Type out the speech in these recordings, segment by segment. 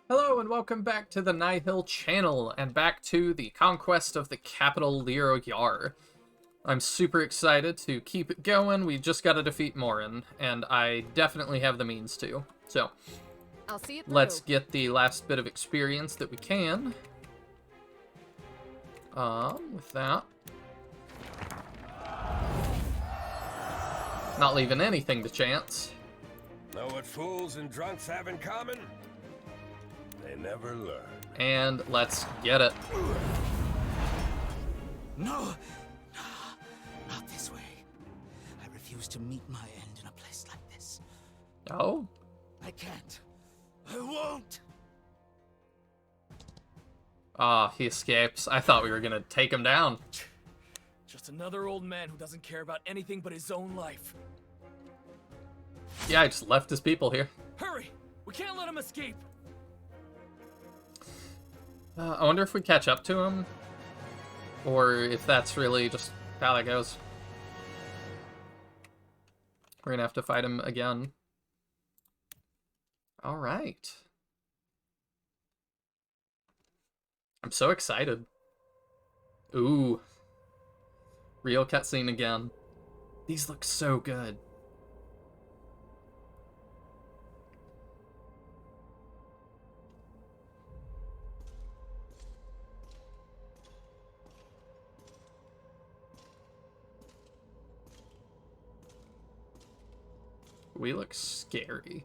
Hello and welcome back to the Nihil channel and back to the conquest of the capital Liro Yar. I'm super excited to keep it going. We just got to defeat Morin, and I definitely have the means to. So, I'll see it let's through. get the last bit of experience that we can. With that. Not leaving anything to chance. Know what fools and drunks have in common? They never learn. And let's get it. No, not this way. I refuse to meet my end in a place like this. Oh? I can't. I won't. Ah, he escapes. I thought we were gonna take him down. Just another old man who doesn't care about anything but his own life. Yeah, I just left his people here. Hurry! We can't let him escape! I wonder if we catch up to him, or if that's really just how that goes. We're gonna have to fight him again. All right. I'm so excited. Ooh. Real cutscene again. These look so good. We look scary.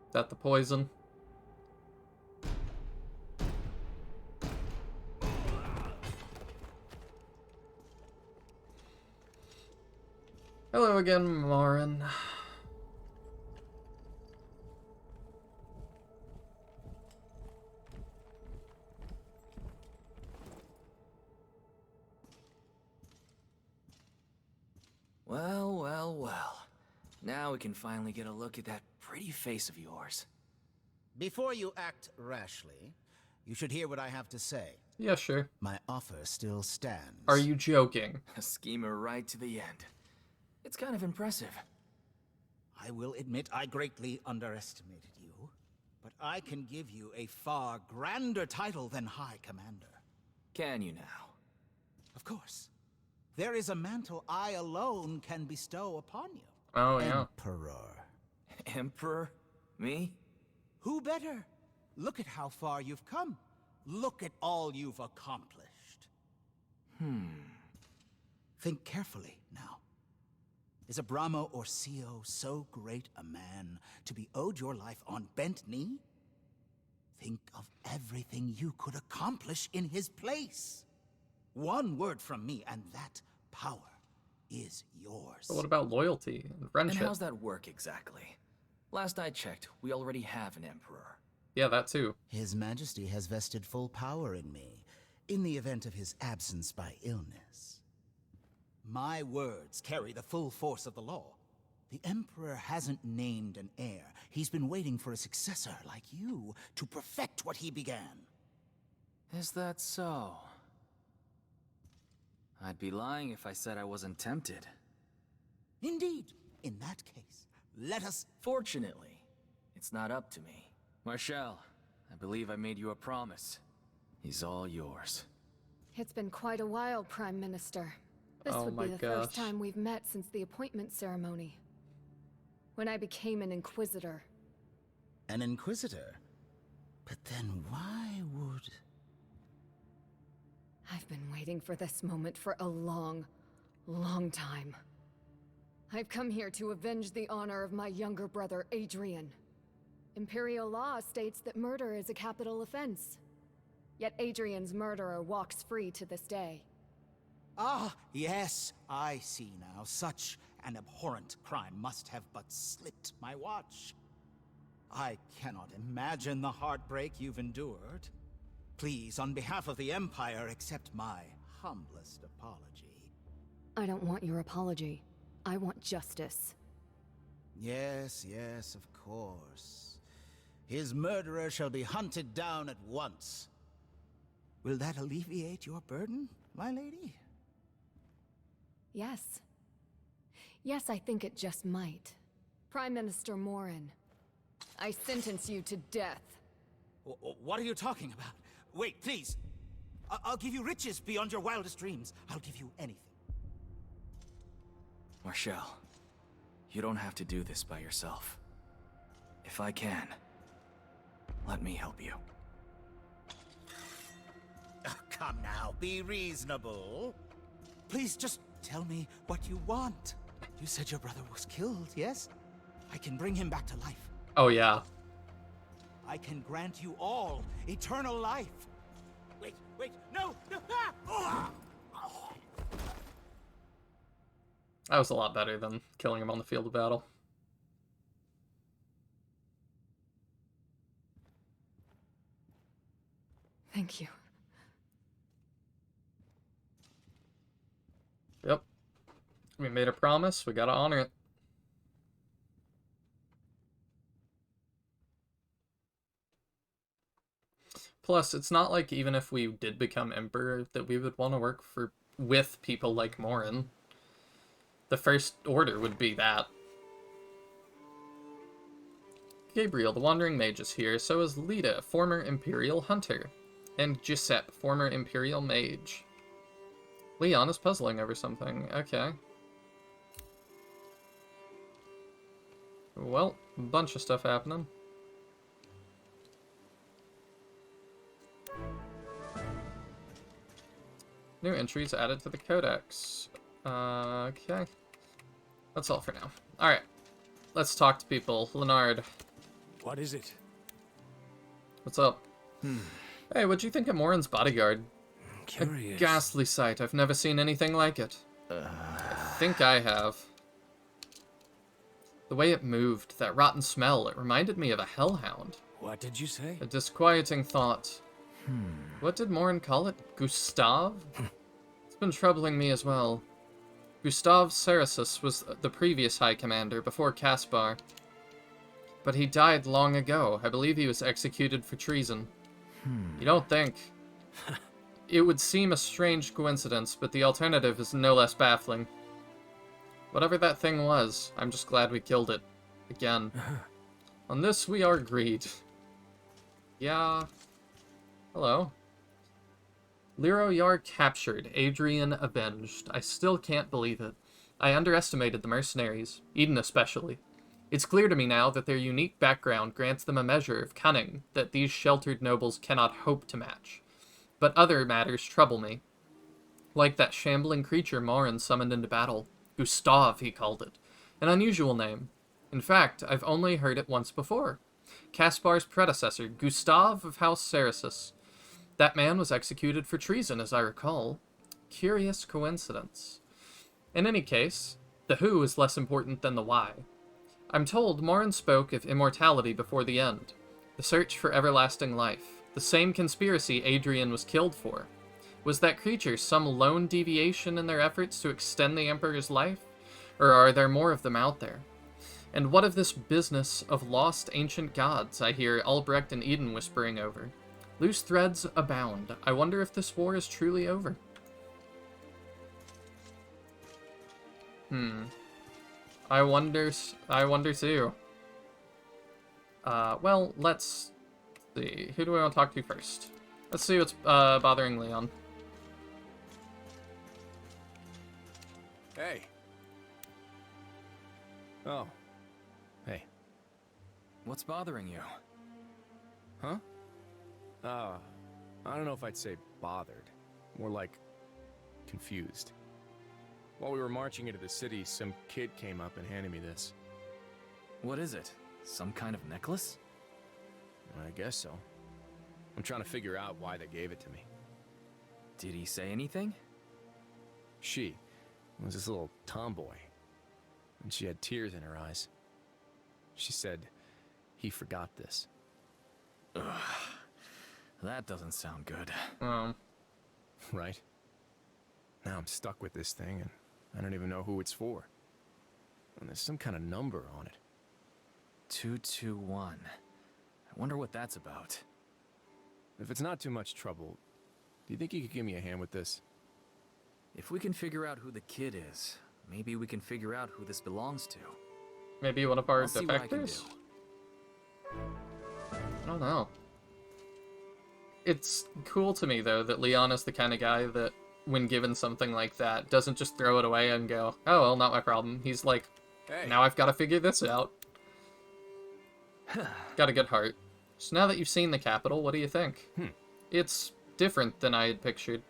Is that the poison? Hello again, Morin. Well. Now we can finally get a look at that pretty face of yours. Before you act rashly, you should hear what I have to say. Yeah, sure. My offer still stands. Are you joking? A schemer right to the end. It's kind of impressive. I will admit I greatly underestimated you, but I can give you a far grander title than High Commander. Can you now? Of course. There is a mantle I alone can bestow upon you. Oh, yeah. Emperor. Emperor? Me? Who better? Look at how far you've come. Look at all you've accomplished. Think carefully now. Is a Brahmo or Sio so great a man to be owed your life on bent knee? Think of everything you could accomplish in his place. One word from me, and that power is yours. But what about loyalty and And friendship? how's that work exactly? Last I checked, we already have an emperor. Yeah, that too. His Majesty has vested full power in me, in the event of his absence by illness. My words carry the full force of the law. The Emperor hasn't named an heir. He's been waiting for a successor like you to perfect what he began. Is that so? I'd be lying if I said I wasn't tempted. Indeed. In that case, let us... Fortunately, it's not up to me. Marshal, I believe I made you a promise. He's all yours. It's been quite a while, Prime Minister. This Oh would my be the first gosh. time we've met since the appointment ceremony. When I became an Inquisitor. An Inquisitor? But then why would... I've been waiting for this moment for a long time. I've come here to avenge the honor of my younger brother, Adrian. Imperial law states that murder is a capital offense. Yet Adrian's murderer walks free to this day. Ah, yes, I see now. Such an abhorrent crime must have but slipped my watch. I cannot imagine the heartbreak you've endured. Please, on behalf of the Empire, accept my humblest apology. I don't want your apology. I want justice. Yes, of course. His murderer shall be hunted down at once. Will that alleviate your burden, my lady? Yes. Yes, I think it just might. Prime Minister Morin, I sentence you to death. What are you talking about? Wait, please. I'll give you riches beyond your wildest dreams. I'll give you anything. Marshall, you don't have to do this by yourself. If I can, let me help you. Come now, be reasonable. Please just tell me what you want. You said your brother was killed, yes? I can bring him back to life. Oh, yeah. I can grant you all eternal life. Wait, no! Ah! That was a lot better than killing him on the field of battle. Thank you. Yep. We made a promise, we gotta honor it. Plus, it's not like even if we did become emperor that we would want to work with people like Morin. The First Order would be that. Gabriel, the Wandering Mage, is here, so is Lita, former Imperial Hunter, and Giuseppe, former Imperial Mage. Leon is puzzling over something. Okay. Well, a bunch of stuff happening. New entries added to the codex. Okay. That's all for now. Alright. Let's talk to people. Leonard. What is it? What's up? Hey, what'd you think of Morin's bodyguard? Curious. A ghastly sight. I've never seen anything like it. I think I have. The way it moved, that rotten smell, it reminded me of a hellhound. What did you say? A disquieting thought. What did Morin call it? Gustav? It's been troubling me as well. Gustav Ceresus was the previous High Commander, before Caspar. But he died long ago. I believe he was executed for treason. You don't think? It would seem a strange coincidence, but the alternative is no less baffling. Whatever that thing was, I'm just glad we killed it. Again. On this, we are agreed. Yeah. Hello. Liro Yar captured, Adrian avenged. I still can't believe it. I underestimated the mercenaries, Eden especially. It's clear to me now that their unique background grants them a measure of cunning that these sheltered nobles cannot hope to match. But other matters trouble me. Like that shambling creature Morin summoned into battle. Gustav, he called it. An unusual name. In fact, I've only heard it once before. Caspar's predecessor, Gustav of House Ceresus. That man was executed for treason, as I recall. Curious coincidence. In any case, the who is less important than the why. I'm told Morin spoke of immortality before the end, the search for everlasting life, the same conspiracy Adrian was killed for. Was that creature some lone deviation in their efforts to extend the Emperor's life? Or are there more of them out there? And what of this business of lost ancient gods I hear Albrecht and Eden whispering over? Loose threads abound. I wonder if this war is truly over. I wonder too. Well, let's see. Who do we want to talk to first? Let's see what's bothering Leon. Hey. Oh. Hey. What's bothering you? Huh? I don't know if I'd say bothered. More like confused. While we were marching into the city, some kid came up and handed me this. What is it? Some kind of necklace? I guess so. I'm trying to figure out why they gave it to me. Did he say anything? She was this little tomboy, and she had tears in her eyes. She said he forgot this. Ugh. That doesn't sound good. Right? Now I'm stuck with this thing, and I don't even know who it's for. And there's some kind of number on it. 221. I wonder what that's about. If it's not too much trouble, do you think you could give me a hand with this? If we can figure out who the kid is, maybe we can figure out who this belongs to. Maybe one of our I'll see what I can defectors? do. I don't know. It's cool to me, though, that Leon is the kind of guy that, when given something like that, doesn't just throw it away and go, oh, well, not my problem. He's like, Hey. now I've got to figure this out. Got a good heart. So now that you've seen the capital, what do you think? It's different than I had pictured.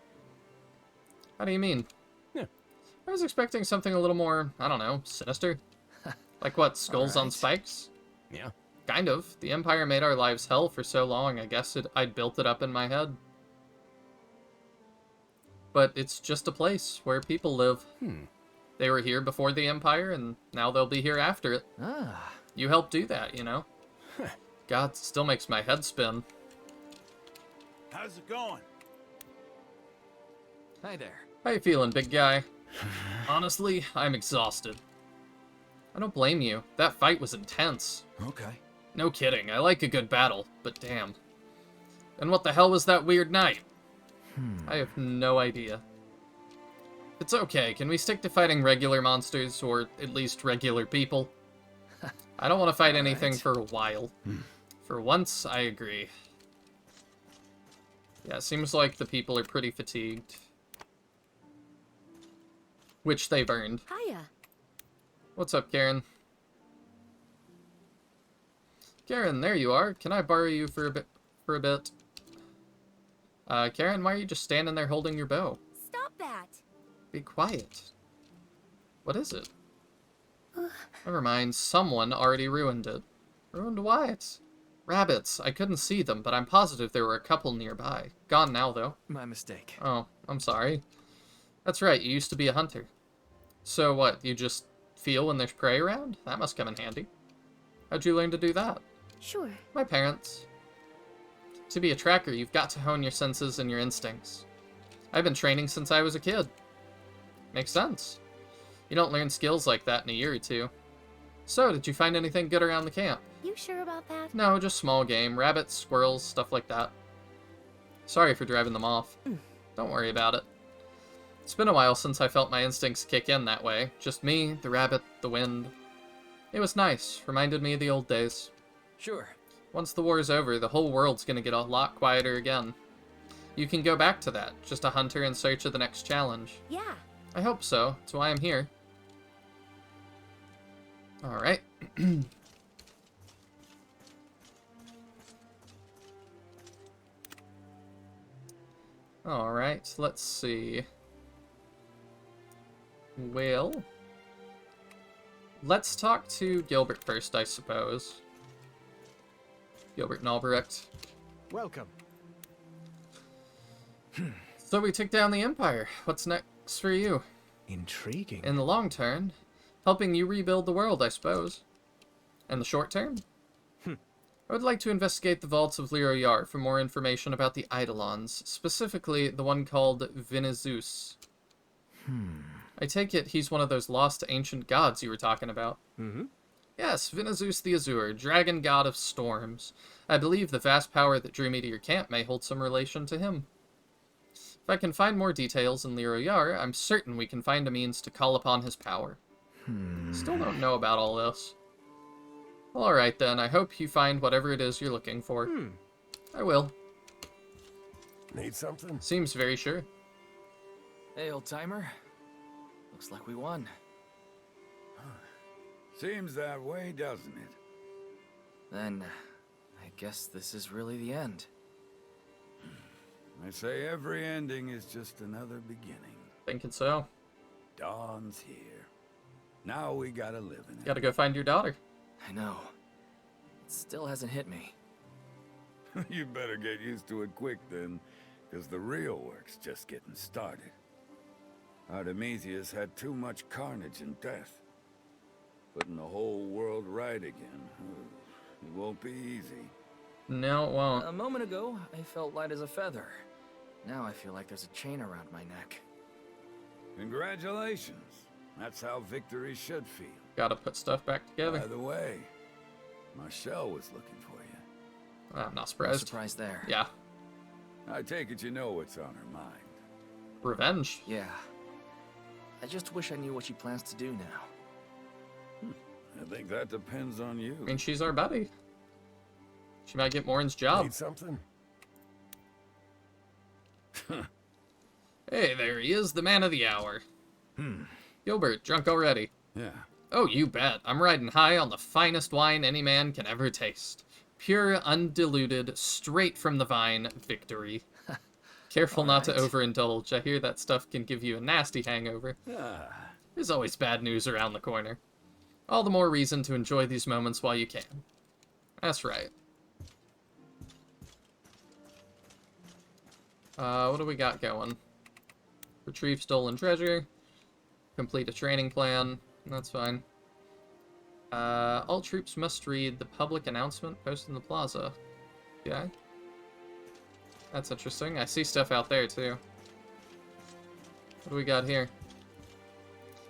How do you mean? Yeah. I was expecting something a little more, I don't know, sinister. Like what, skulls on Alright. spikes? Yeah. Kind of. The Empire made our lives hell for so long, I guess I'd built it up in my head. But it's just a place where people live. They were here before the Empire, and now they'll be here after it. Ah, You helped do that, you know? God, it still makes my head spin. How's it going? hi there. How you feeling, big guy? Honestly, I'm exhausted. I don't blame you. That fight was intense. Okay. No kidding, I like a good battle, but damn. And what the hell was that weird night? I have no idea. It's okay, can we stick to fighting regular monsters, or at least regular people? I don't want to fight anything for a while. For once, I agree. Yeah, it seems like the people are pretty fatigued. Which they've earned. Hiya. What's up, Karen? Karen, there you are. Can I borrow you for a bit? Karen, why are you just standing there holding your bow? Stop that! Be quiet. What is it? Never mind, someone already ruined it. Ruined what? Rabbits. I couldn't see them, but I'm positive there were a couple nearby. Gone now, though. My mistake. Oh, I'm sorry. That's right, you used to be a hunter. So what, you just feel when there's prey around? That must come in handy. How'd you learn to do that? Sure. My parents. To be a tracker, you've got to hone your senses and your instincts. I've been training since I was a kid. Makes sense. You don't learn skills like that in a year or two. So, did you find anything good around the camp? You sure about that? No, just small game. Rabbits, squirrels, stuff like that. Sorry for driving them off. Don't worry about it. It's been a while since I felt my instincts kick in that way. Just me, the rabbit, the wind. It was nice. Reminded me of the old days. Sure. Once the war is over, the whole world's gonna get a lot quieter again. You can go back to that, just a hunter in search of the next challenge. Yeah. I hope so. That's why I'm here. Alright. Alright, let's see. Well, let's talk to Gilbert first, I suppose. Gilbert and Albrecht. Welcome. So we took down the Empire. What's next for you? Intriguing. In the long term, helping you rebuild the world, I suppose. In the short term? I would like to investigate the vaults of Liro Yar for more information about the Eidolons, specifically the one called Vinicius. I take it he's one of those lost ancient gods you were talking about. Yes, Vinicius the Azure, dragon god of storms. I believe the vast power that drew me to your camp may hold some relation to him. If I can find more details in Liro Yar, I'm certain we can find a means to call upon his power. Still don't know about all this. Well, alright then, I hope you find whatever it is you're looking for. I will. Need something? Seems very sure. Hey, old timer. Looks like we won. Seems that way, doesn't it? Then, I guess this is really the end. They say every ending is just another beginning. Thinking so. Dawn's here. Now we gotta live in it. Gotta go find your daughter. I know. It still hasn't hit me. You better get used to it quick then, because the real work's just getting started. Artemisius had too much carnage and death. Putting the whole world right again, it won't be easy. No, it won't. A moment ago, I felt light as a feather. Now I feel like there's a chain around my neck. Congratulations. That's how victory should feel. Gotta put stuff back together. By the way, Marshall was looking for you. I'm not No surprised. surprise there. Yeah. I take it you know what's on her mind. Revenge. Yeah. I just wish I knew what she plans to do now. I think that depends on you. I mean, she's our buddy. She might get Morin's job. Need something? Hey, there he is, the man of the hour. Gilbert, drunk already? Yeah. Oh, you bet. I'm riding high on the finest wine any man can ever taste. Pure, undiluted, straight from the vine, victory. Careful not to overindulge. I hear that stuff can give you a nasty hangover. There's always bad news around the corner. All the more reason to enjoy these moments while you can. That's right. What do we got going? Retrieve stolen treasure. Complete a training plan. That's fine. All troops must read the public announcement posted in the plaza. Yeah. That's interesting. I see stuff out there, too. What do we got here?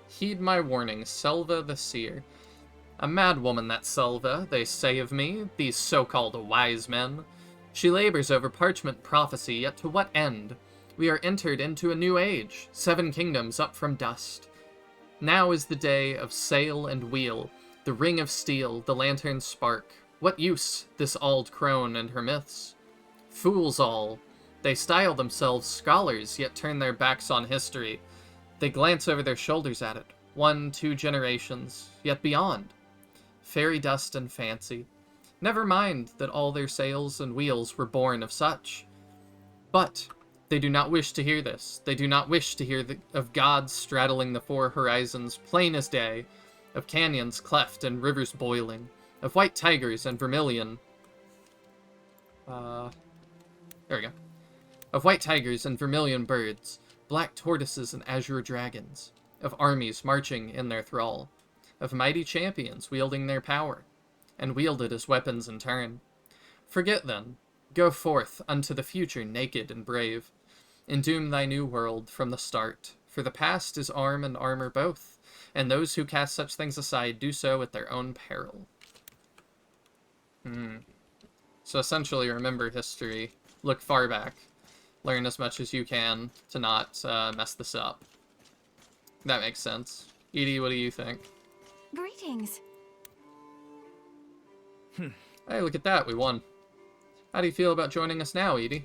Heed my warning, Selva the Seer. A mad woman, that Selva, they say of me, these so-called wise men. She labors over parchment prophecy, yet to what end? We are entered into a new age, 7 kingdoms up from dust. Now is the day of sail and wheel, the ring of steel, the lantern's spark. What use, this auld crone and her myths? Fools all. They style themselves scholars, yet turn their backs on history. They glance over their shoulders at it, 1, 2 generations, yet beyond. Fairy dust and fancy. Never mind that all their sails and wheels were born of such. But they do not wish to hear this. They do not wish to hear of gods straddling the 4 horizons, plain as day, of canyons cleft and rivers boiling, of white tigers and vermilion. There we go. Of white tigers and vermilion birds, black tortoises and azure dragons, of armies marching in their thrall, of mighty champions wielding their power, and wielded as weapons in turn. Forget then, go forth unto the future naked and brave, endoom thy new world from the start, for the past is arm and armor both, and those who cast such things aside do so at their own peril. So essentially, remember history, look far back, learn as much as you can to not mess this up. That makes sense. Edie, what do you think? Greetings. Hey, look at that, we won. How do you feel about joining us now, Edie?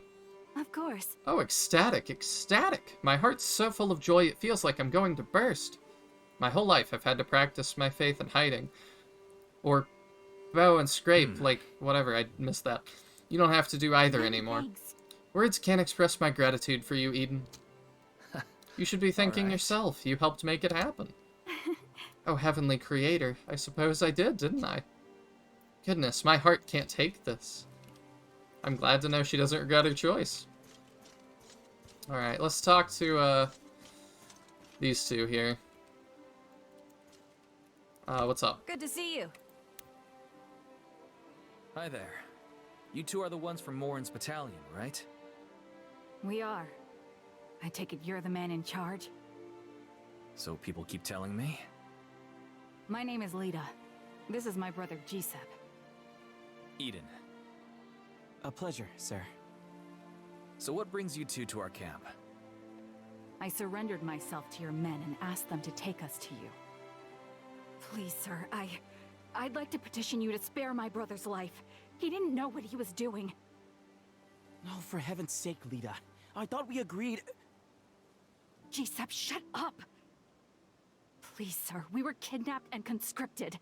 Of course. Oh, ecstatic, ecstatic. My heart's so full of joy it feels like I'm going to burst. My whole life I've had to practice my faith in hiding. Or bow and scrape, like, whatever, I missed that. You don't have to do either anymore. Thanks. Words can't express my gratitude for you, Eden. You should be thanking Alright. yourself. You helped make it happen. Oh, heavenly creator. I suppose I did, didn't I? Goodness, my heart can't take this. I'm glad to know she doesn't regret her choice. Alright, let's talk to, these two here. What's up? Good to see you. Hi there. You two are the ones from Morin's battalion, right? We are. I take it you're the man in charge? So people keep telling me? My name is Lita. This is my brother, Gisep. Eden. A pleasure, sir. So what brings you two to our camp? I surrendered myself to your men and asked them to take us to you. Please, sir, I'd like to petition you to spare my brother's life. He didn't know what he was doing. No, for heaven's sake, Lita. I thought we agreed... Gisep, shut up! Please, sir, we were kidnapped and conscripted.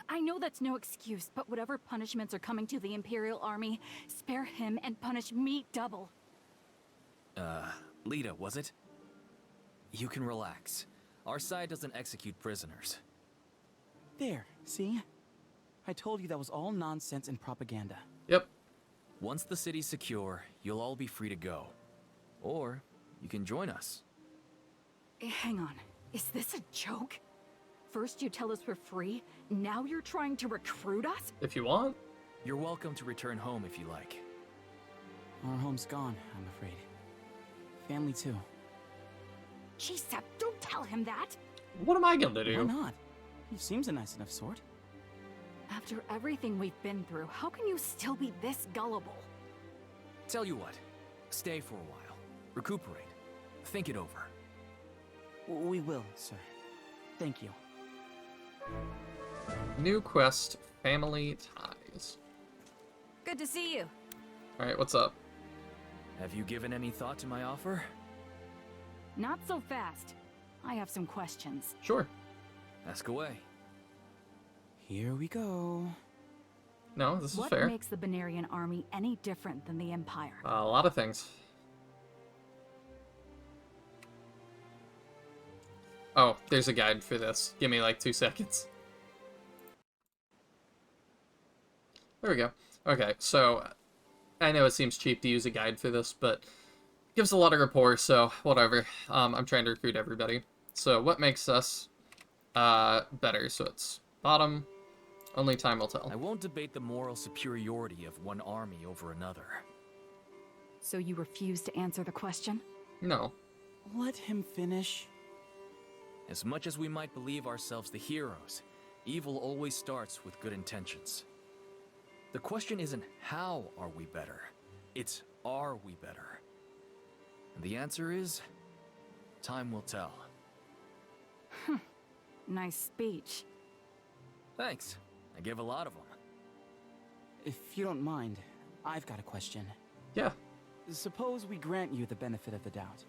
I know that's no excuse, but whatever punishments are coming to the Imperial Army, spare him and punish me double. Lita, was it? You can relax. Our side doesn't execute prisoners. There, see? I told you that was all nonsense and propaganda. Yep. Once the city's secure, you'll all be free to go. Or you can join us. Hang on, is this a joke? First you tell us we're free, now you're trying to recruit us? If you want. You're welcome to return home if you like. Our home's gone, I'm afraid. Family too. Gisep, don't tell him that! What am I gonna do? Why not? He seems a nice enough sort. After everything we've been through, how can you still be this gullible? Tell you what, stay for a while. Recuperate. Think it over. We will, sir. Thank you. New quest, family ties. Good to see you. Alright, what's up? Have you given any thought to my offer? Not so fast. I have some questions. Sure. Ask away. Here we go. No, this is What fair. makes the Benarian army any different than the Empire? A lot of things. Oh, there's a guide for this. Give me like 2 seconds. There we go. Okay, so I know it seems cheap to use a guide for this, but it gives a lot of rapport, so whatever. I'm trying to recruit everybody. So what makes us better? So it's bottom. Only time will tell. I won't debate the moral superiority of one army over another. So you refuse to answer the question? No. Let him finish. As much as we might believe ourselves the heroes, evil always starts with good intentions. The question isn't how are we better, it's are we better? And the answer is, time will tell. Nice speech. Thanks. I give a lot of them. If you don't mind, I've got a question. Yeah. Suppose we grant you the benefit of the doubt.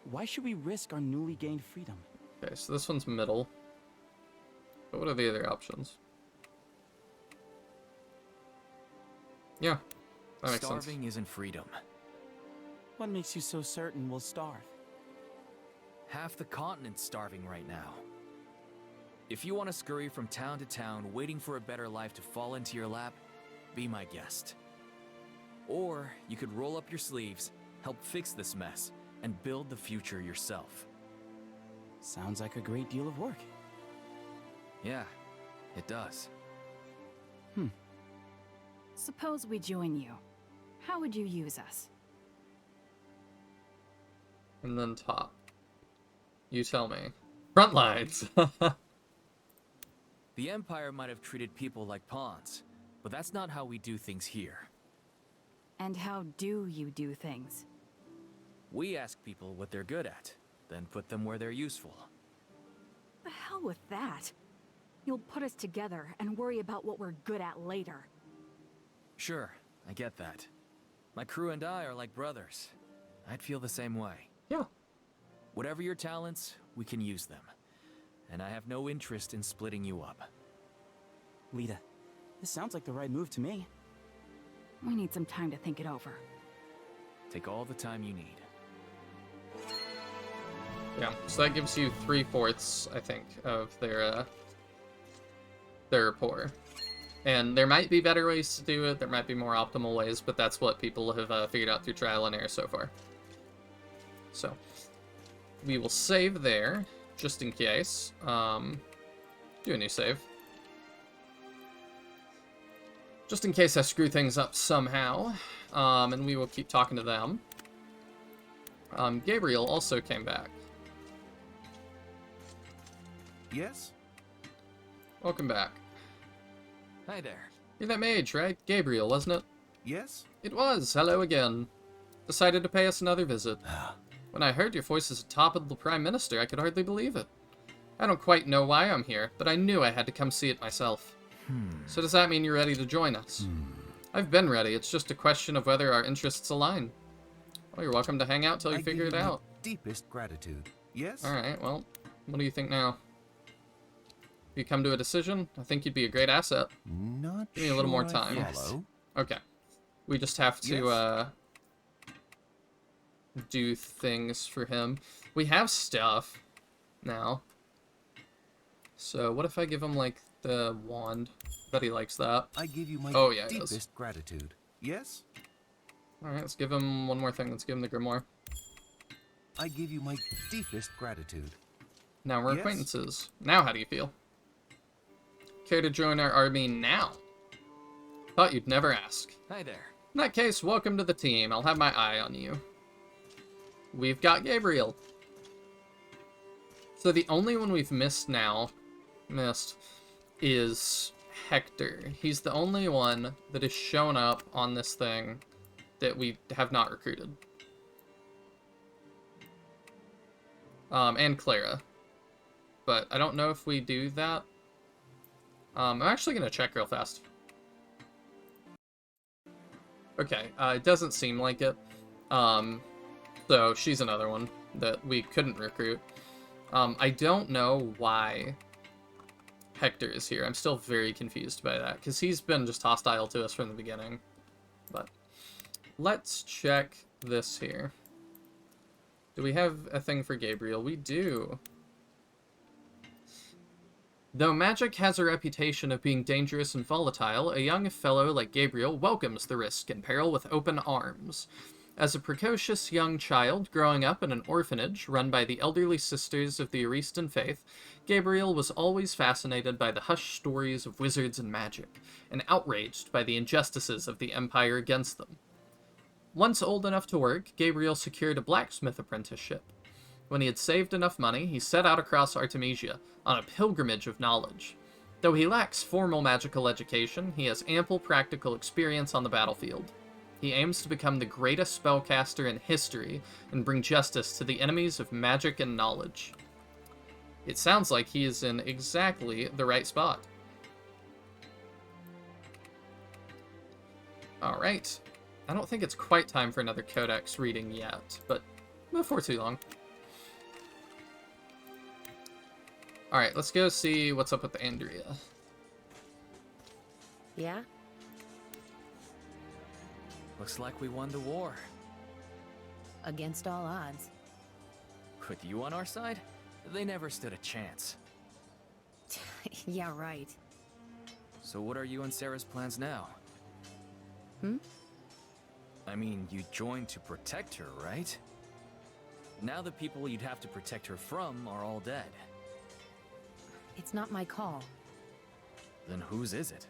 Why should we risk our newly gained freedom? Okay, so this one's middle. But what are the other options? Yeah, that makes sense. Starving isn't freedom. What makes you so certain we'll starve? Half the continent's starving right now. If you want to scurry from town to town waiting for a better life to fall into your lap, be my guest. Or you could roll up your sleeves, help fix this mess, and build the future yourself. Sounds like a great deal of work. Yeah, it does. Suppose we join you. How would you use us? And then top. You tell me. Front lines. The Empire might have treated people like pawns, but that's not how we do things here. And how do you do things? We ask people what they're good at, then put them where they're useful. The hell with that. You'll put us together and worry about what we're good at later. Sure, I get that. My crew and I are like brothers. I'd feel the same way. Yeah. Whatever your talents, we can use them. And I have no interest in splitting you up. Lita, this sounds like the right move to me. We need some time to think it over. Take all the time you need. Yeah, so that gives you 3/4, I think, of their rapport. And there might be better ways to do it, there might be more optimal ways, but that's what people have figured out through trial and error so far. So, we will save there, just in case. Do a new save. Just in case I screw things up somehow, and we will keep talking to them. Gabriel also came back. Yes? Welcome back. Hi there. You're that mage, right? Gabriel, wasn't it? Yes? It was. Hello again. Decided to pay us another visit. When I heard your voice as top of the Prime Minister, I could hardly believe it. I don't quite know why I'm here, but I knew I had to come see it myself. So does that mean you're ready to join us? I've been ready. It's just a question of whether our interests align. Well, you're welcome to hang out till you figure it out. Deepest gratitude. Yes? Alright, well, what do you think now? If you come to a decision, I think you'd be a great asset. Not Give me a little more sure time. I follow. Okay. We just have to, do things for him. We have stuff now. So what if I give him, like, the wand? Bet he likes that. I give you my Oh, yeah, it deepest does. gratitude. Yes? Alright, let's give him one more thing. Let's give him the grimoire. I give you my deepest gratitude. Now we're Yes. acquaintances. Now how do you feel? Care to join our army now? Thought you'd never ask. Hi there. In that case, welcome to the team. I'll have my eye on you. We've got Gabriel. So the only one we've missed, is Hector. He's the only one that has shown up on this thing that we have not recruited. And Clara. But I don't know if we do that. I'm actually going to check real fast. Okay, it doesn't seem like it. So she's another one that we couldn't recruit. I don't know why Hector is here. I'm still very confused by that, because he's been just hostile to us from the beginning. But let's check this here. Do we have a thing for Gabriel? We do. Though magic has a reputation of being dangerous and volatile, a young fellow like Gabriel welcomes the risk and peril with open arms. As a precocious young child growing up in an orphanage run by the elderly sisters of the Aristan faith, Gabriel was always fascinated by the hushed stories of wizards and magic, and outraged by the injustices of the Empire against them. Once old enough to work, Gabriel secured a blacksmith apprenticeship. When he had saved enough money, he set out across Artemisia on a pilgrimage of knowledge. Though he lacks formal magical education, he has ample practical experience on the battlefield. He aims to become the greatest spellcaster in history and bring justice to the enemies of magic and knowledge. It sounds like he is in exactly the right spot. Alright. I don't think it's quite time for another codex reading yet, but before too long. Alright, let's go see what's up with Andrea. Yeah? Looks like we won the war. Against all odds. With you on our side, they never stood a chance. Yeah, right. So what are you and Sarah's plans now? Hmm? I mean, you joined to protect her, right? Now the people you'd have to protect her from are all dead. It's not my call. Then whose is it?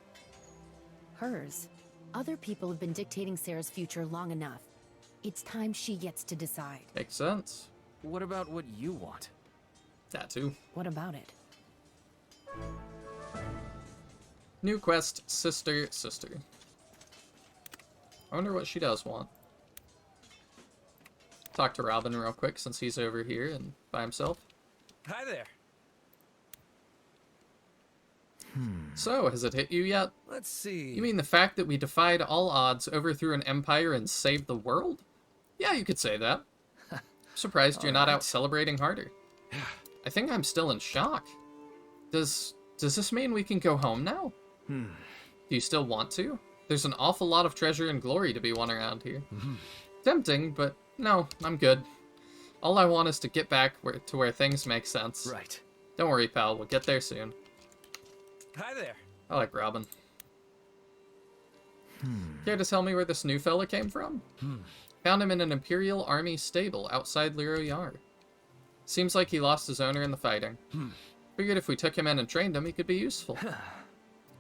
Hers. Other people have been dictating Sarah's future long enough. It's time she gets to decide. Makes sense. What about what you want? That too. What about it? New quest, sister. I wonder what she does want. Talk to Robin real quick since he's over here and by himself. Hi there. So, has it hit you yet? Let's see. You mean the fact that we defied all odds, overthrew an empire, and saved the world? Yeah, you could say that. Surprised you're not out celebrating harder. I think I'm still in shock. Does this mean we can go home now? Do you still want to? There's an awful lot of treasure and glory to be won around here. Tempting, but no, I'm good. All I want is to get back to where things make sense. Right. Don't worry, pal. We'll get there soon. Hi there. I like Robin. Care to tell me where this new fella came from? Found him in an Imperial Army stable outside Liro Yar. Seems like he lost his owner in the fighting. Figured if we took him in and trained him, he could be useful.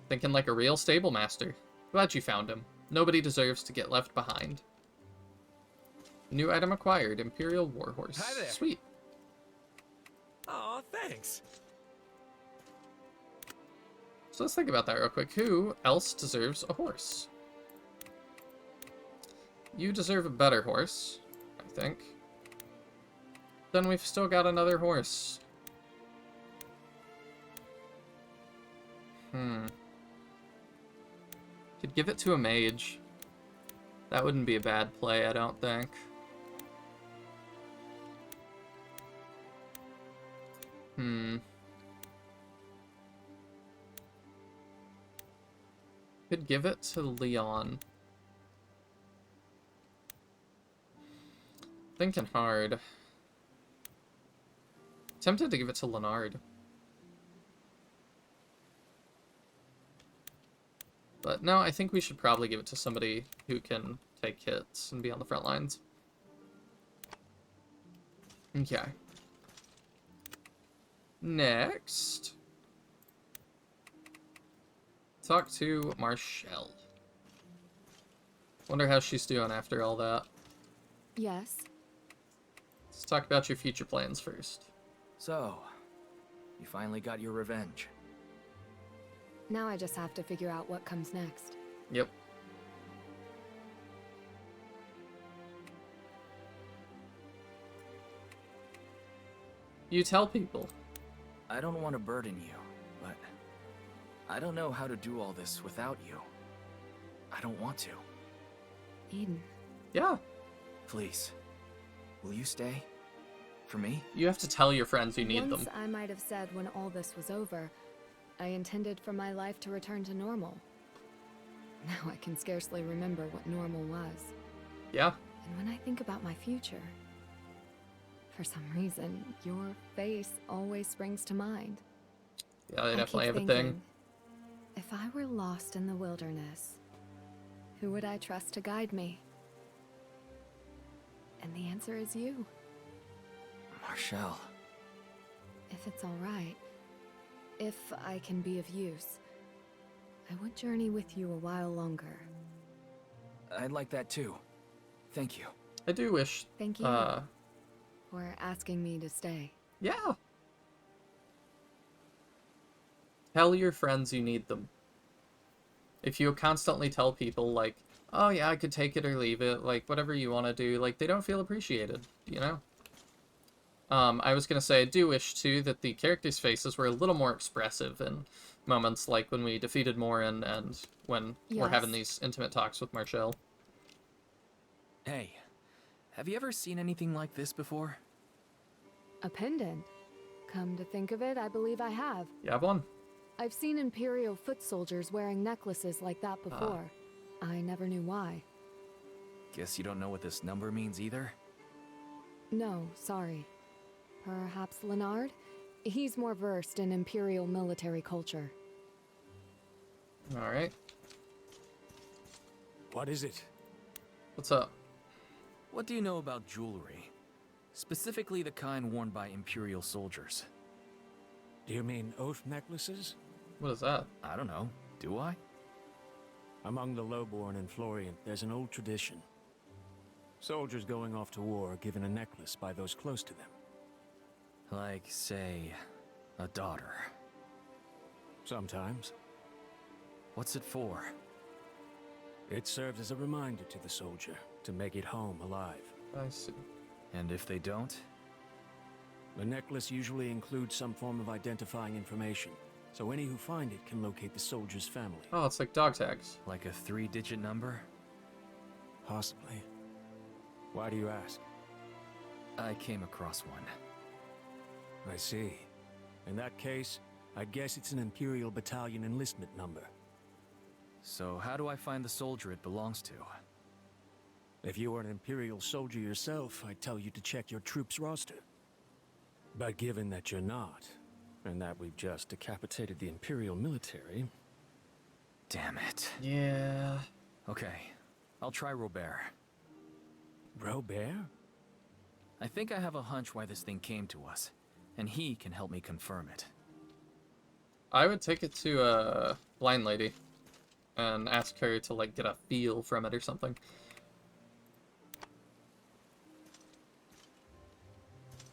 Thinking like a real stable master. Glad you found him. Nobody deserves to get left behind. New item acquired, Imperial Warhorse. Hi there. Sweet. Aw, thanks. So let's think about that real quick. Who else deserves a horse? You deserve a better horse, I think. Then we've still got another horse. Could give it to a mage. That wouldn't be a bad play, I don't think. Could give it to Leon. Thinking hard. Tempted to give it to Leonard. But no, I think we should probably give it to somebody who can take hits and be on the front lines. Okay. Next. Talk to Marshall. Wonder how she's doing after all that. Yes? Let's talk about your future plans first. So, you finally got your revenge. Now I just have to figure out what comes next. Yep. You tell people. I don't want to burden you, but I don't know how to do all this without you. I don't want to. Eden. Yeah. Please, will you stay? For me? You have to tell your friends you need Once them. I might have said when all this was over, I intended for my life to return to normal. Now I can scarcely remember what normal was. Yeah. And when I think about my future, for some reason, your face always springs to mind. Yeah, they I definitely keep have a thinking, thing. if I were lost in the wilderness, who would I trust to guide me? And the answer is you. Marshall. If it's all right, if I can be of use, I would journey with you a while longer. I'd like that too. Thank you. I do wish. Thank you for asking me to stay. Yeah. Tell your friends you need them. If you constantly tell people, like, oh yeah, I could take it or leave it, like, whatever you want to do, like, they don't feel appreciated, you know? I was gonna say, I do wish, too, that the characters' faces were a little more expressive in moments like when we defeated Morin and when we're having these intimate talks with Marshall. Hey, have you ever seen anything like this before? A pendant? Come to think of it, I believe I have. You have one? I've seen Imperial foot soldiers wearing necklaces like that before. I never knew why. Guess you don't know what this number means either? No, sorry. Perhaps Leonard? He's more versed in Imperial military culture. Alright. What is it? What's up? What do you know about jewelry? Specifically the kind worn by Imperial soldiers. Do you mean oath necklaces? What is that? I don't know. Do I? Among the lowborn in Florient, there's an old tradition. Soldiers going off to war are given a necklace by those close to them. Like, say, a daughter. Sometimes. What's it for? It serves as a reminder to the soldier to make it home alive. I see. And if they don't? The necklace usually includes some form of identifying information, so any who find it can locate the soldier's family. Oh, it's like dog tags. Like a 3-digit number? Possibly. Why do you ask? I came across one. I see. In that case, I guess it's an Imperial Battalion enlistment number. So how do I find the soldier it belongs to? If you were an Imperial soldier yourself, I'd tell you to check your troop's roster. But given that you're not, and that we've just decapitated the Imperial military... Damn it. Yeah. Okay, I'll try Robert. Robert? I think I have a hunch why this thing came to us, and he can help me confirm it. I would take it to a blind lady and ask her to, like, get a feel from it or something.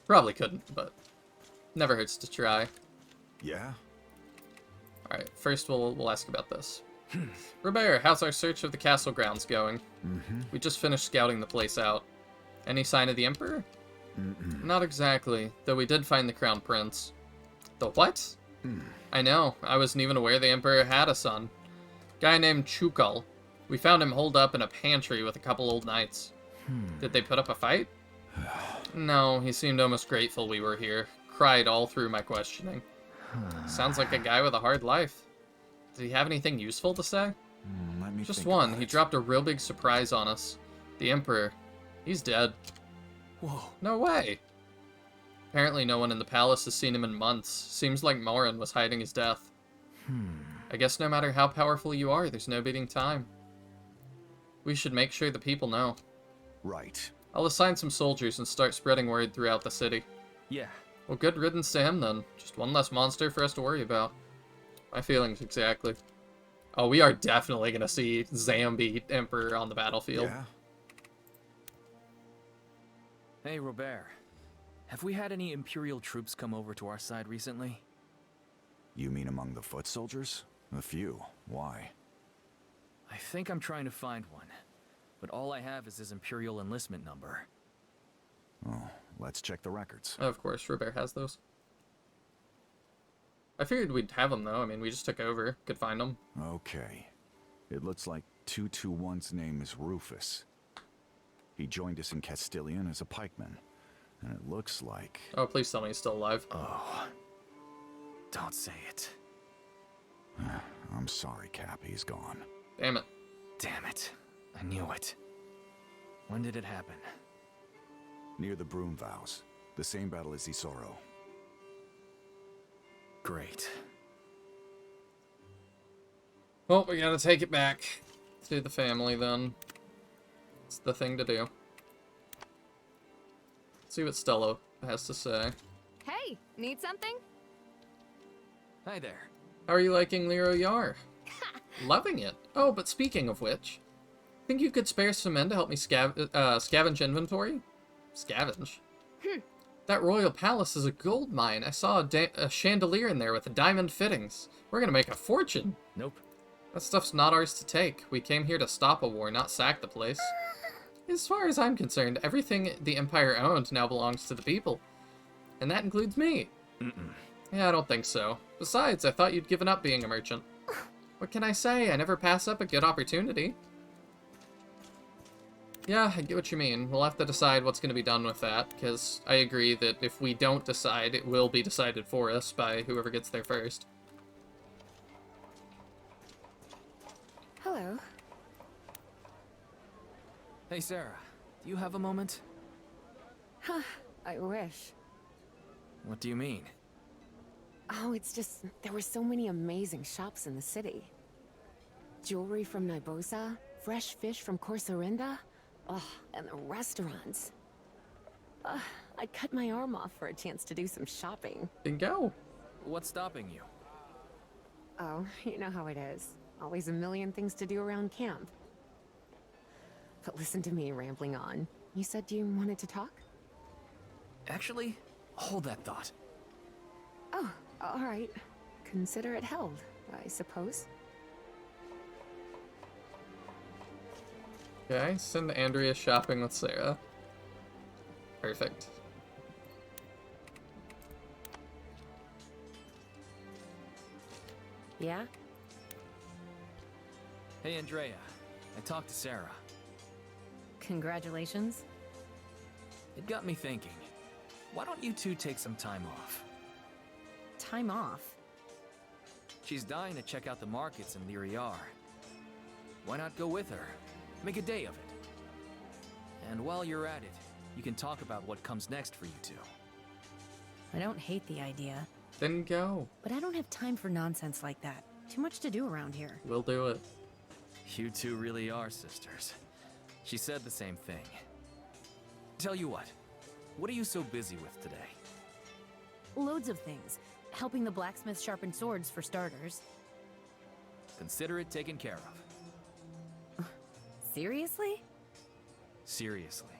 Probably couldn't, but never hurts to try. Yeah? Alright, first we'll ask about this. Robert, how's our search of the castle grounds going? We just finished scouting the place out. Any sign of the Emperor? Not exactly, though we did find the Crown Prince. The what? I know, I wasn't even aware the Emperor had a son. Guy named Chukal. We found him holed up in a pantry with a couple old knights. Did they put up a fight? No, he seemed almost grateful we were here. Cried all through my questioning. Sounds like a guy with a hard life. Did he have anything useful to say? Let me Just think one. about He it. dropped a real big surprise on us. The Emperor. He's dead. Whoa. No way. Apparently no one in the palace has seen him in months. Seems like Morin was hiding his death. I guess no matter how powerful you are, there's no beating time. We should make sure the people know. Right. I'll assign some soldiers and start spreading word throughout the city. Yeah. Well, good riddance to him, then. Just one less monster for us to worry about. My feelings, exactly. Oh, we are definitely gonna see Zambi Emperor on the battlefield. Yeah? Hey, Robert. Have we had any Imperial troops come over to our side recently? You mean among the foot soldiers? A few. Why? I think I'm trying to find one. But all I have is his Imperial enlistment number. Oh, let's check the records. Of course, Robert has those. I figured we'd have them, though. I mean, we just took over. Could find them. Okay. It looks like 221's name is Rufus. He joined us in Castilian as a pikeman. And it looks like... Oh, please tell me he's still alive. Oh. Don't say it. I'm sorry, Cap. He's gone. Damn it. Damn it. I knew it. When did it happen? Near the Broom Vows. The same battle as Isoro. Great. Well, we gotta take it back to the family, then. It's the thing to do. See what Stella has to say. Hey, need something? Hi there. How are you liking Lero Yar? Loving it. Oh, but speaking of which, think you could spare some men to help me scavenge inventory? Scavenge? That royal palace is a gold mine. I saw a chandelier in there with diamond fittings. We're gonna make a fortune. Nope. That stuff's not ours to take. We came here to stop a war, not sack the place. As far as I'm concerned, everything the Empire owned now belongs to the people. And that includes me. Yeah, I don't think so. Besides, I thought you'd given up being a merchant. What can I say? I never pass up a good opportunity. Yeah, I get what you mean. We'll have to decide what's going to be done with that, because I agree that if we don't decide, it will be decided for us by whoever gets there first. Hello. Hey, Sarah. Do you have a moment? Huh, I wish. What do you mean? Oh, it's just, there were so many amazing shops in the city. Jewelry from Nibosa, fresh fish from Corsorinda, and the restaurants. I'd cut my arm off for a chance to do some shopping. Then go. What's stopping you? Oh, you know how it is. Always a million things to do around camp. But listen to me rambling on. You said you wanted to talk? Actually, hold that thought. Oh, all right. Consider it held, I suppose. Okay, send Andrea shopping with Sarah. Perfect. Yeah? Hey, Andrea. I talked to Sarah. Congratulations. It got me thinking. Why don't you two take some time off? Time off? She's dying to check out the markets in Lyriar. Why not go with her? Make a day of it. And while you're at it, you can talk about what comes next for you two. I don't hate the idea. Then go. But I don't have time for nonsense like that. Too much to do around here. We'll do it. You two really are sisters. She said the same thing. Tell you what are you so busy with today? Loads of things. Helping the blacksmith sharpen swords, for starters. Consider it taken care of. Seriously? Seriously.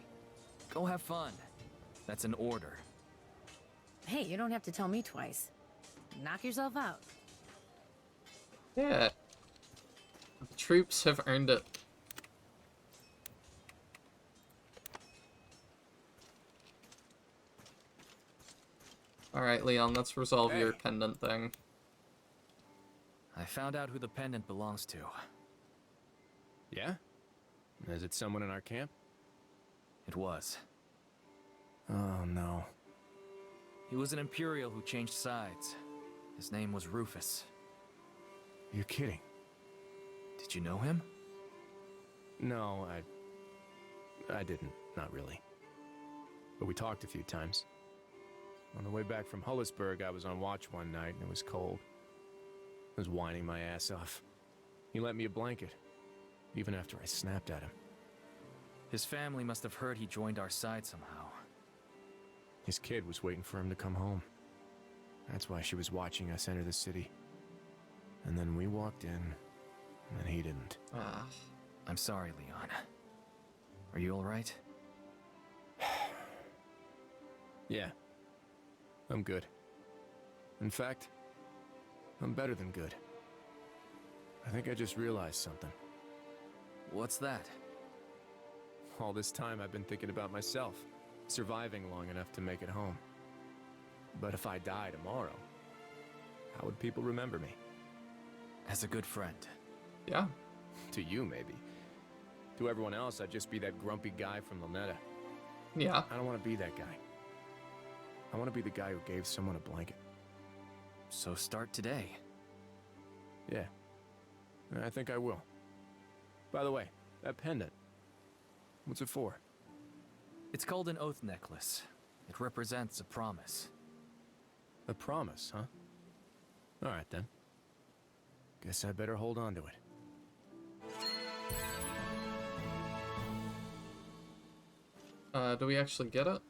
Go have fun. That's an order. Hey, you don't have to tell me twice. Knock yourself out. Yeah. The troops have earned it. Alright, Leon, let's resolve your pendant thing. I found out who the pendant belongs to. Yeah? Is it someone in our camp? It was. Oh, no. He was an Imperial who changed sides. His name was Rufus. You're kidding. Did you know him? No, I didn't. Not really. But we talked a few times. On the way back from Hullisburg, I was on watch one night and it was cold. I was whining my ass off. He lent me a blanket, even after I snapped at him. His family must have heard he joined our side somehow. His kid was waiting for him to come home. That's why she was watching us enter the city. And then we walked in, and he didn't. I'm sorry, Leon. Are you alright? Yeah. I'm good. In fact, I'm better than good. I think I just realized something. What's that? All this time I've been thinking about myself. surviving long enough to make it home. But if I die tomorrow, how would people remember me? As a good friend. Yeah. To you, maybe. To everyone else, I'd just be that grumpy guy from Luneta. Yeah. I don't want to be that guy. I want to be the guy who gave someone a blanket. So start today. Yeah. I think I will. By the way, that pendant. What's it for? It's called an oath necklace. It represents a promise. A promise, huh? Alright then. Guess I better hold on to it. Do we actually get it?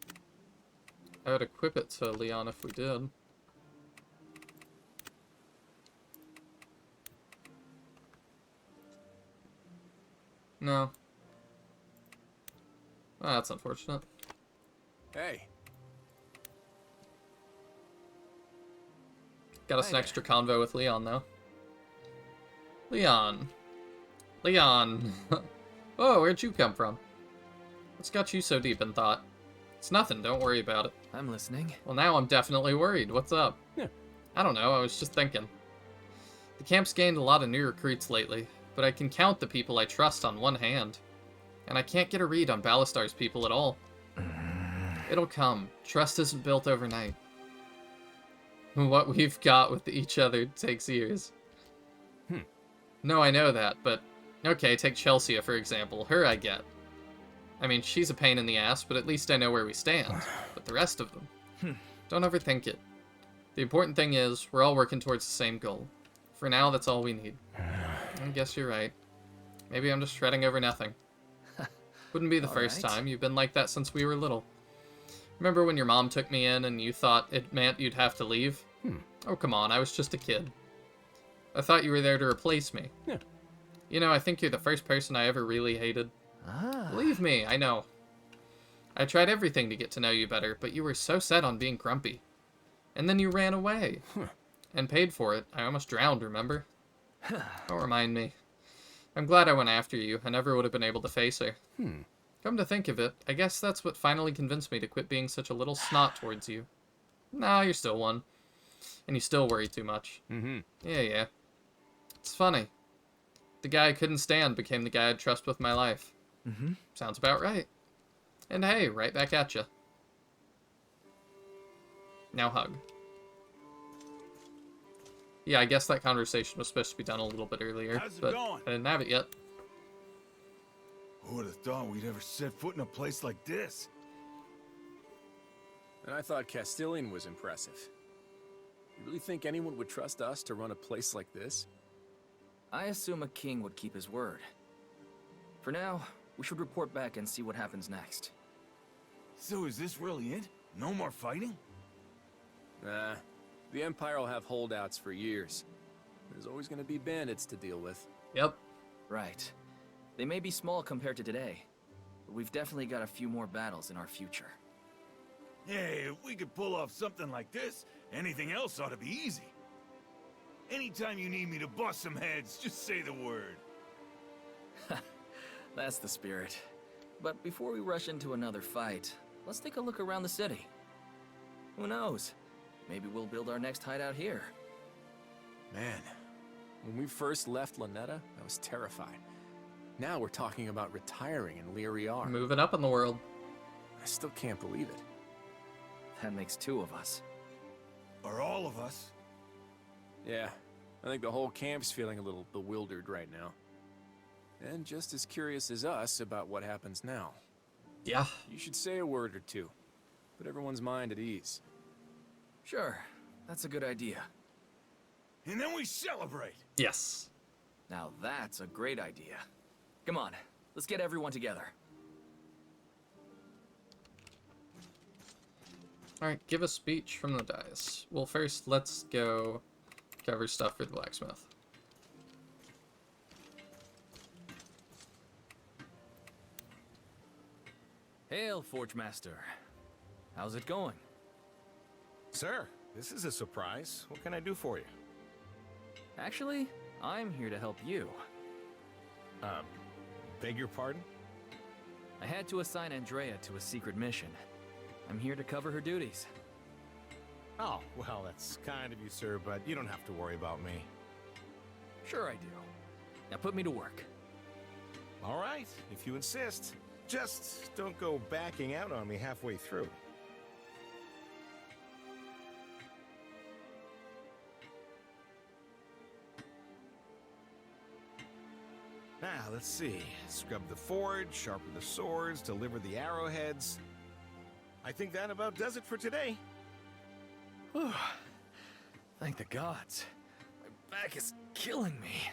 I would equip it to Leon if we did. No. Oh, that's unfortunate. Hey. Got us an extra convo with Leon, though. Leon. Leon. Oh, where'd you come from? What's got you so deep in thought? It's nothing, don't worry about it. I'm listening. Well, now I'm definitely worried. What's up? Yeah. I don't know, I was just thinking. The camp's gained a lot of new recruits lately, but I can count the people I trust on one hand. And I can't get a read on Ballastar's people at all. It'll come. Trust isn't built overnight. What we've got with each other takes years. No, I know that, but... Okay, take Chelsea, for example. Her I get. I mean, she's a pain in the ass, but at least I know where we stand. But the rest of them... Don't overthink it. The important thing is, we're all working towards the same goal. For now, that's all we need. I guess you're right. Maybe I'm just shredding over nothing. Wouldn't be the first time. You've been like that since we were little. Remember when your mom took me in and you thought it meant you'd have to leave? Oh, come on, I was just a kid. I thought you were there to replace me. Yeah. You know, I think you're the first person I ever really hated. Believe me, I know. I tried everything to get to know you better, but you were so set on being grumpy. And then you ran away. And paid for it. I almost drowned, remember? Don't remind me. I'm glad I went after you. I never would have been able to face her. Come to think of it, I guess that's what finally convinced me to quit being such a little snot towards you. Nah, you're still one. And you still worry too much. Yeah. It's funny. The guy I couldn't stand became the guy I'd trust with my life. Sounds about right. And hey, right back at ya. Now hug. Yeah, I guess that conversation was supposed to be done a little bit earlier, but I didn't have it yet. Who would have thought we'd ever set foot in a place like this? And I thought Castilian was impressive. You really think anyone would trust us to run a place like this? I assume a king would keep his word. For now, we should report back and see what happens next. So is this really it? No more fighting? Nah. The Empire will have holdouts for years. There's always going to be bandits to deal with. Yep. Right. They may be small compared to today, but we've definitely got a few more battles in our future. Hey, if we could pull off something like this, anything else ought to be easy. Anytime you need me to bust some heads, just say the word. That's the spirit. But before we rush into another fight, let's take a look around the city. Who knows? Maybe we'll build our next hideout here. Man, when we first left Luneta, I was terrified. Now we're talking about retiring in Lyriar. Moving up in the world. I still can't believe it. That makes two of us. Or all of us. Yeah, I think the whole camp's feeling a little bewildered right now. And just as curious as us about what happens now. Yeah. You should say a word or two. Put everyone's mind at ease. Sure, that's a good idea. And then we celebrate. Yes. Now that's a great idea. Come on, let's get everyone together. Alright, give a speech from the dais. Well, first, let's go cover stuff for the blacksmith. Hail, Forge Master. How's it going? Sir, this is a surprise. What can I do for you? Actually, I'm here to help you. Beg your pardon? I had to assign Andrea to a secret mission. I'm here to cover her duties. Oh, well, that's kind of you, sir, but you don't have to worry about me. Sure I do. Now put me to work. All right, if you insist. Just don't go backing out on me halfway through. Now, let's see. Scrub the forge, sharpen the swords, deliver the arrowheads. I think that about does it for today. Whew. Thank the gods. My back is killing me.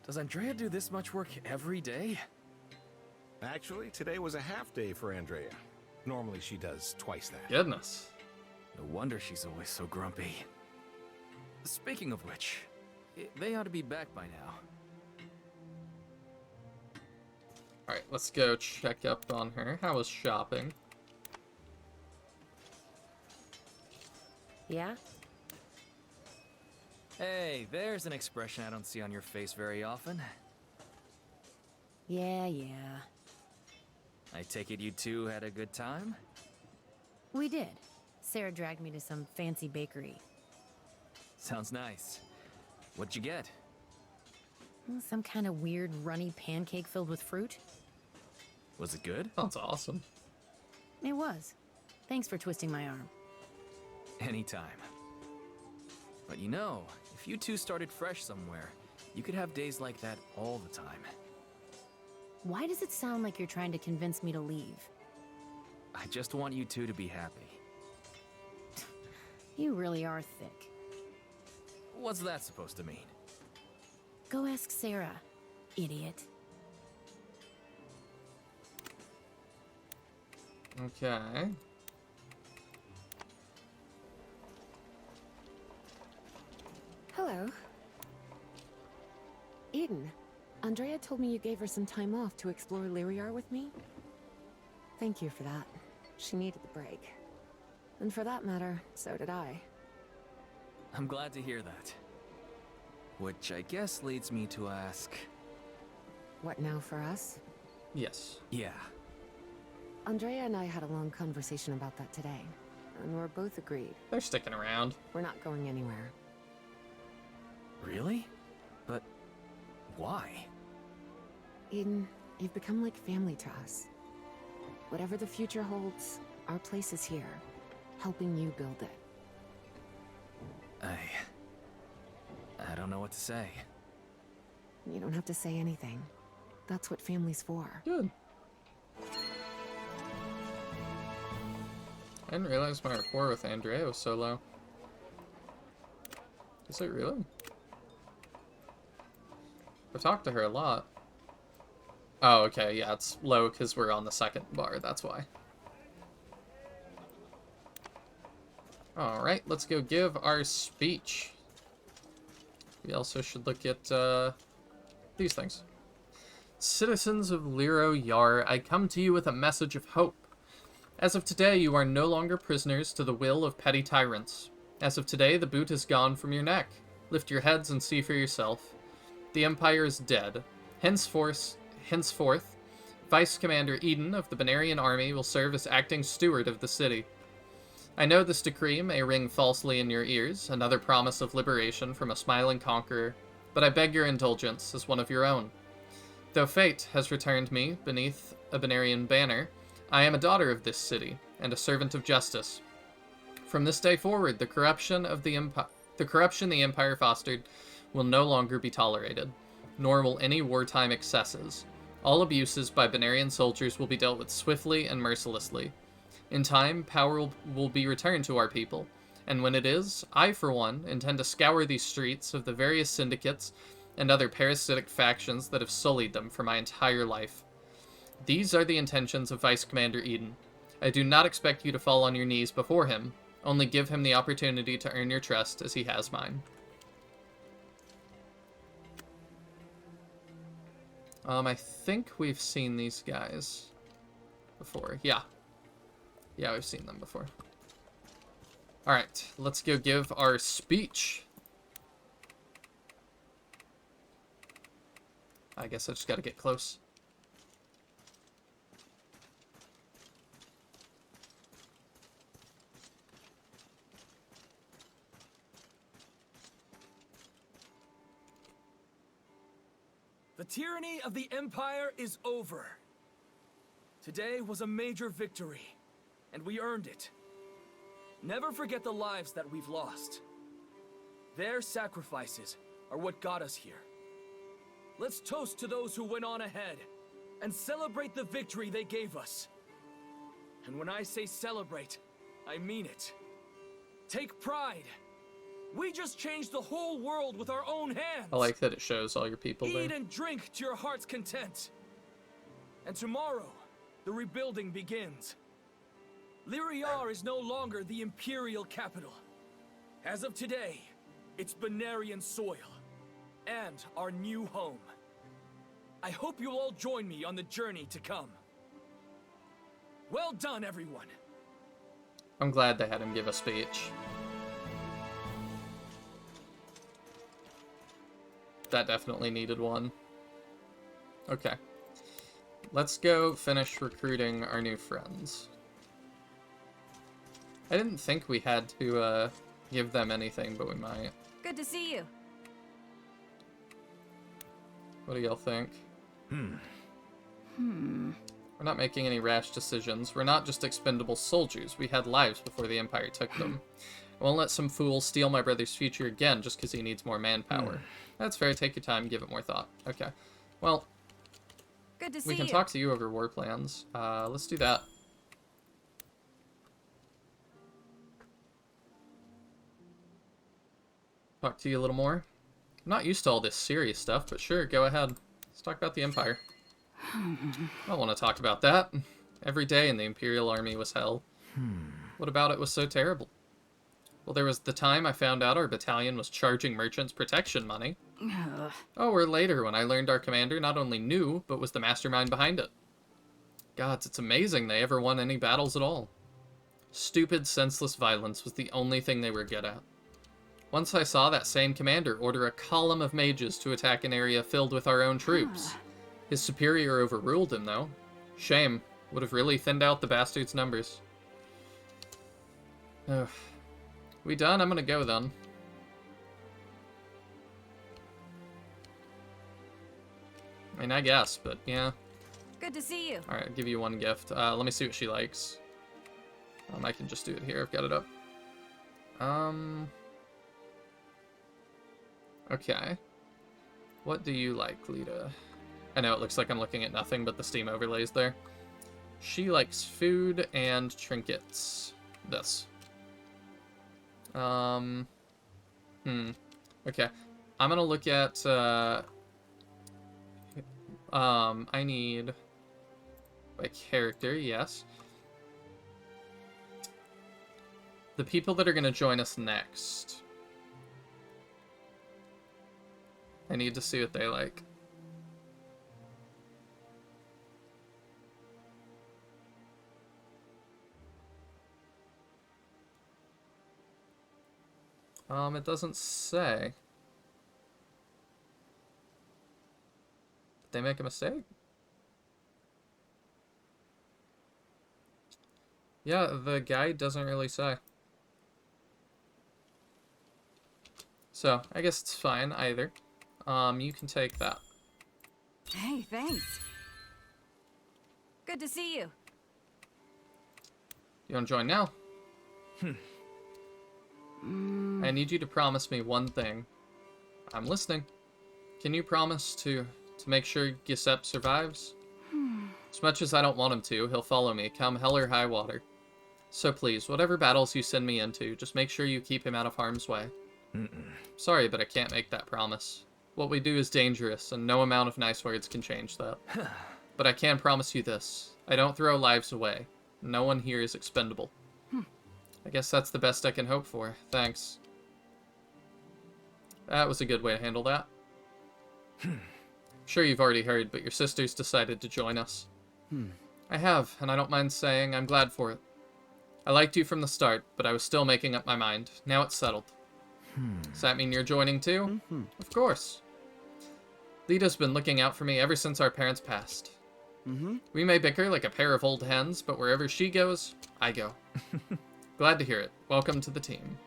Does Andrea do this much work every day? Actually, today was a half day for Andrea. Normally she does twice that. Goodness. No wonder she's always so grumpy. Speaking of which, they ought to be back by now. Alright, let's go check up on her. How was shopping? Yeah? Hey, there's an expression I don't see on your face very often. Yeah. I take it you two had a good time? We did. Sarah dragged me to some fancy bakery. Sounds nice. What'd you get? Some kind of weird runny pancake filled with fruit. Was it good? Sounds awesome. It was. Thanks for twisting my arm. Anytime. But you know, if you two started fresh somewhere, you could have days like that all the time. Why does it sound like you're trying to convince me to leave? I just want you two to be happy. You really are thick. What's that supposed to mean? Go ask Sarah, idiot. Okay. Hello. Eden, Andrea told me you gave her some time off to explore Lyriar with me. Thank you for that. She needed the break. And for that matter, so did I. I'm glad to hear that. Which I guess leads me to ask... What now for us? Yes. Yeah. Andrea and I had a long conversation about that today, and we're both agreed. They're sticking around. We're not going anywhere. Really? But... why? Eden, you've become like family to us. Whatever the future holds, our place is here, helping you build it. I don't know what to say. You don't have to say anything. That's what family's for. Good. I didn't realize my rapport with Andrea was so low. Is it really? I've talked to her a lot. Oh, okay, yeah, it's low because we're on the second bar, that's why. Alright, let's go give our speech. We also should look at these things. Citizens of Liro Yar, I come to you with a message of hope. As of today, you are no longer prisoners to the will of petty tyrants. As of today, the boot is gone from your neck. Lift your heads and see for yourself. The Empire is dead. Henceforth, Vice Commander Eden of the Benarian Army will serve as acting steward of the city. I know this decree may ring falsely in your ears, another promise of liberation from a smiling conqueror, but I beg your indulgence as one of your own. Though fate has returned me beneath a Benarian banner, I am a daughter of this city, and a servant of justice. From this day forward, the corruption the Empire fostered will no longer be tolerated, nor will any wartime excesses. All abuses by Benarian soldiers will be dealt with swiftly and mercilessly. In time, power will be returned to our people, and when it is, I, for one, intend to scour these streets of the various syndicates and other parasitic factions that have sullied them for my entire life. These are the intentions of Vice Commander Eden. I do not expect you to fall on your knees before him, only give him the opportunity to earn your trust as he has mine. I think we've seen these guys before. Yeah, we've seen them before. Alright, let's go give our speech. I guess I just gotta get close. The tyranny of the Empire is over. Today was a major victory, and we earned it. Never forget the lives that we've lost. Their sacrifices are what got us here. Let's toast to those who went on ahead, and celebrate the victory they gave us. And when I say celebrate, I mean it. Take pride. We just changed the whole world with our own hands. I like that it shows all your people there. Eat and drink to your heart's content. And tomorrow, the rebuilding begins. Lyriar is no longer the Imperial capital. As of today, it's Benarian soil, and our new home. I hope you'll all join me on the journey to come. Well done, everyone. I'm glad they had him give a speech. That definitely needed one. Okay. Let's go finish recruiting our new friends. I didn't think we had to give them anything, but we might. Good to see you. What do y'all think? We're not making any rash decisions. We're not just expendable soldiers. We had lives before the Empire took them. I won't let some fool steal my brother's future again just because he needs more manpower. That's fair. Take your time. Give it more thought. Okay. Well, good to see we can talk to you over war plans. Let's do that. Talk to you a little more. I'm not used to all this serious stuff, but sure, go ahead. Let's talk about the Empire. I don't want to talk about that. Every day in the Imperial Army was hell. What about it was so terrible? Well, there was the time I found out our battalion was charging merchants protection money. Or later when I learned our commander not only knew, but was the mastermind behind it. Gods, it's amazing they ever won any battles at all. Stupid, senseless violence was the only thing they were good at. Once I saw that same commander order a column of mages to attack an area filled with our own troops. His superior overruled him, though. Shame. Would have really thinned out the bastard's numbers. Ugh. We done? I'm gonna go, then. I mean, I guess, but yeah. Good to see you. Alright, I'll give you one gift. Let me see what she likes. I can just do it here. I've got it up. Okay. What do you like, Lita? I know it looks like I'm looking at nothing but the Steam overlays there. She likes food and trinkets. This. Okay. I'm gonna look at, I need a character, yes. The people that are gonna join us next. I need to see what they like. It doesn't say. Did they make a mistake? Yeah, the guide doesn't really say. So, I guess it's fine either. You can take that. Hey, thanks. Good to see you. You want to join now? I need you to promise me one thing. I'm listening. Can you promise to make sure Giuseppe survives? As much as I don't want him to, he'll follow me, come hell or high water. So please, whatever battles you send me into, just make sure you keep him out of harm's way. Sorry, but I can't make that promise. What we do is dangerous, and no amount of nice words can change that. But I can promise you this. I don't throw lives away. No one here is expendable. I guess that's the best I can hope for. Thanks. That was a good way to handle that. Sure you've already heard, but your sister's decided to join us. I have, and I don't mind saying I'm glad for it. I liked you from the start, but I was still making up my mind. Now it's settled. Does that mean you're joining too? Of course. Lita's been looking out for me ever since our parents passed. We may bicker like a pair of old hens, but wherever she goes, I go. Glad to hear it. Welcome to the team.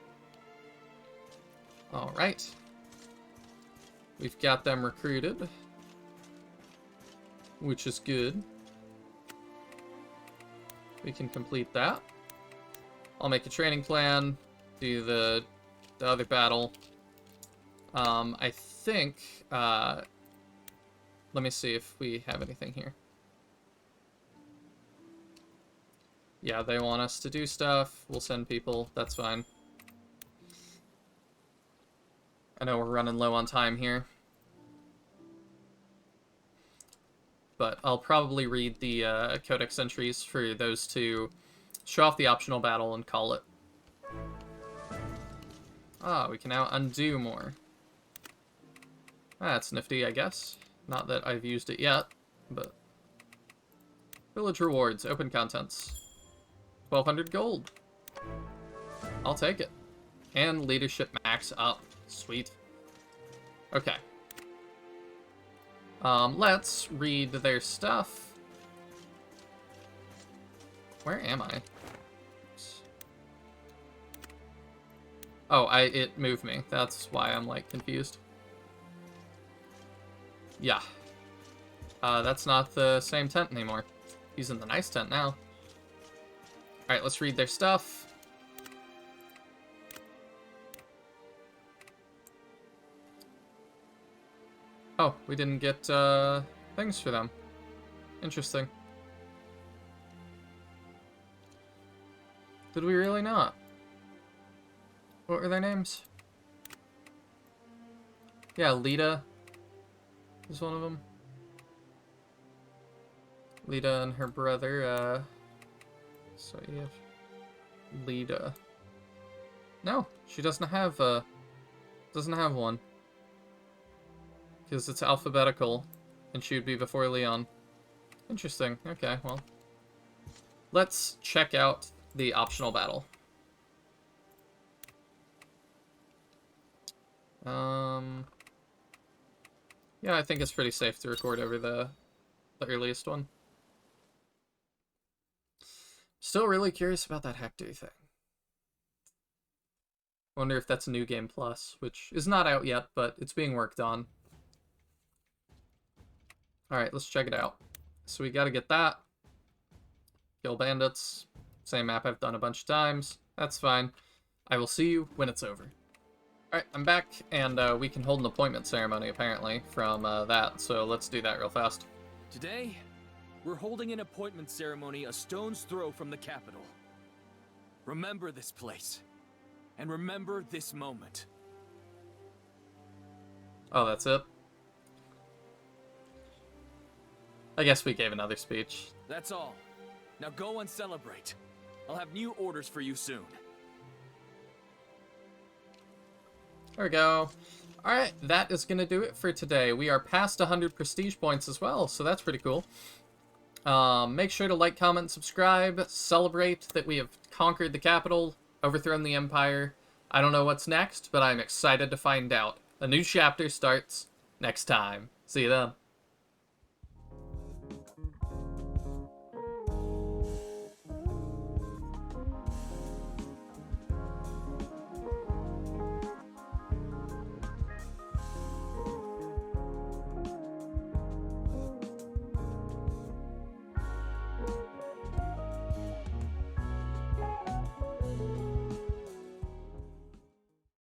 Alright. We've got them recruited. which is good. We can complete that. I'll make a training plan, do the other battle. I think, let me see if we have anything here. Yeah, they want us to do stuff. We'll send people. That's fine. I know we're running low on time here. But I'll probably read the codex entries for those two, show off the optional battle, and call it. Ah, we can now undo more. That's nifty, I guess. Not that I've used it yet, but... Village rewards, open contents. 1,200 gold. I'll take it. And leadership max up. Sweet. Okay. Let's read their stuff. Where am I? Oops. Oh, it moved me. That's why I'm, like, confused. Yeah. That's not the same tent anymore. He's in the nice tent now. Alright, let's read their stuff. Oh, we didn't get, things for them. Interesting. Did we really not? What were their names? Yeah, Lita is one of them. Lita and her brother, so you have Lita. No, she doesn't have one. Because it's alphabetical, and she would be before Leon. Interesting. Okay, well. Let's check out the optional battle. Yeah, I think it's pretty safe to record over the earliest one. Still really curious about that Hector thing. Wonder if that's New Game Plus, which is not out yet, but it's being worked on. Alright, let's check it out. So we gotta get that. Kill bandits. Same map I've done a bunch of times. That's fine. I will see you when it's over. Alright, I'm back, and we can hold an appointment ceremony, apparently, from that. So let's do that real fast. Today, we're holding an appointment ceremony a stone's throw from the capital. Remember this place. And remember this moment. Oh, that's it? I guess we gave another speech. That's all. Now go and celebrate. I'll have new orders for you soon. There we go. Alright, that is going to do it for today. We are past 100 prestige points as well, so that's pretty cool. Make sure to like, comment, and subscribe. Celebrate that we have conquered the capital, overthrown the Empire. I don't know what's next, but I'm excited to find out. A new chapter starts next time. See you then.